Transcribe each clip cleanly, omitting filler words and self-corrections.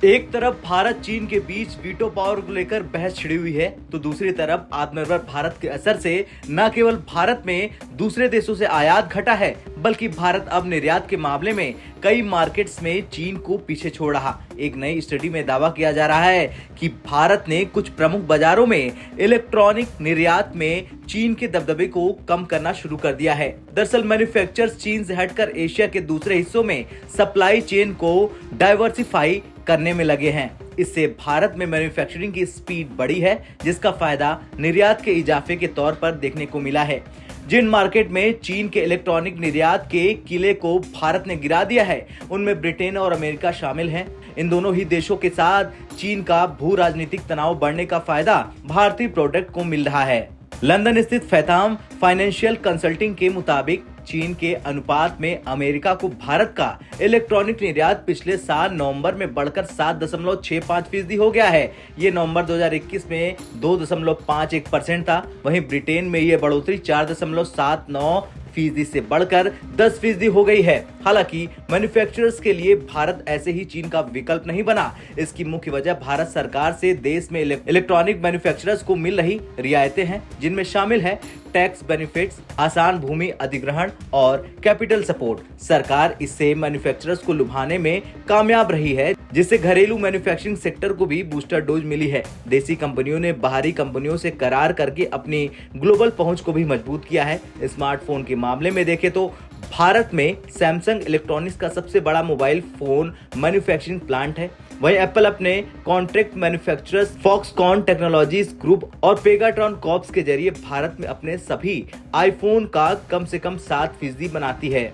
एक तरफ भारत चीन के बीच वीटो पावर को लेकर बहस छिड़ी हुई है, तो दूसरी तरफ आत्मनिर्भर भारत के असर से न केवल भारत में दूसरे देशों से आयात घटा है, बल्कि भारत अब निर्यात के मामले में कई मार्केट्स में चीन को पीछे छोड़ रहा। एक नई स्टडी में दावा किया जा रहा है कि भारत ने कुछ प्रमुख बाजारों में इलेक्ट्रॉनिक निर्यात में चीन के दबदबे को कम करना शुरू कर दिया है। दरअसल मैन्युफैक्चरर्स चीन से हटकर एशिया के दूसरे हिस्सों में सप्लाई चेन को डाइवर्सिफाई करने में लगे हैं। इससे भारत में मैन्युफैक्चरिंग की स्पीड बढ़ी है, जिसका फायदा निर्यात के इजाफे के तौर पर देखने को मिला है। जिन मार्केट में चीन के इलेक्ट्रॉनिक निर्यात के किले को भारत ने गिरा दिया है, उनमें ब्रिटेन और अमेरिका शामिल हैं। इन दोनों ही देशों के साथ चीन का भू राजनीतिक तनाव बढ़ने का फायदा भारतीय प्रोडक्ट को मिल रहा है। लंदन स्थित फैथाम फाइनेंशियल कंसल्टिंग के मुताबिक चीन के अनुपात में अमेरिका को भारत का इलेक्ट्रॉनिक निर्यात पिछले साल नवंबर में बढ़कर 7.65% हो गया है। ये नवंबर 2021 में 2.51% था। वहीं ब्रिटेन में ये बढ़ोतरी 4.79% से बढ़कर 10% हो गई है। हालांकि मैन्युफैक्चरर्स के लिए भारत ऐसे ही चीन का विकल्प नहीं बना। इसकी मुख्य वजह भारत सरकार से देश में इलेक्ट्रॉनिक मैन्युफैक्चरर्स को मिल रही रियायतें हैं, जिनमें शामिल है टैक्स बेनिफिट्स, आसान भूमि अधिग्रहण और कैपिटल सपोर्ट। सरकार इससे मैन्युफैक्चरर्स को लुभाने में कामयाब रही है, जिससे घरेलू मैन्युफैक्चरिंग सेक्टर को भी बूस्टर डोज मिली है। देसी कंपनियों ने बाहरी कंपनियों से करार करके अपनी ग्लोबल पहुंच को भी मजबूत किया है। स्मार्टफोन के मामले में देखें तो भारत में सैमसंग इलेक्ट्रॉनिक्स का सबसे बड़ा मोबाइल फोन मैन्युफैक्चरिंग प्लांट है। वहीं एप्पल अपने contract manufacturers Foxconn technologies group और पेगाट्रॉन कॉर्प्स के जरिए भारत में अपने सभी आईफोन का कम से कम 7% बनाती है।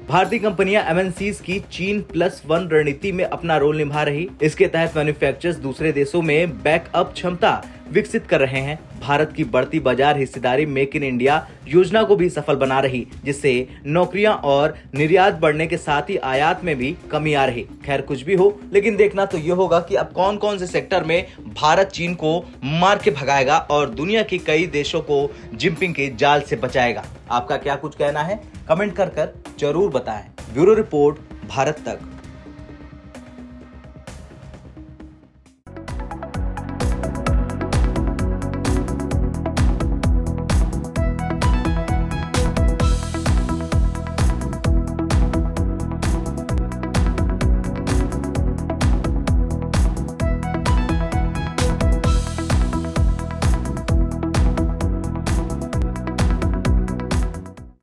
भारतीय कंपनियां एमएनसीज की चीन +1 रणनीति में अपना रोल निभा रही। इसके तहत मैन्युफैक्चरर्स दूसरे देशों में बैकअप क्षमता विकसित कर रहे हैं। भारत की बढ़ती बाजार हिस्सेदारी मेक इन इंडिया योजना को भी सफल बना रही, जिससे नौकरियां और निर्यात बढ़ने के साथ ही आयात में भी कमी आ रही। खैर कुछ भी हो, लेकिन देखना तो ये होगा कि अब कौन कौन से सेक्टर में भारत चीन को मार के भगाएगा और दुनिया के कई देशों को जिंपिंग के जाल से बचाएगा। आपका क्या कुछ कहना है, कमेंट कर जरूर बताएं। ब्यूरो रिपोर्ट, भारत तक।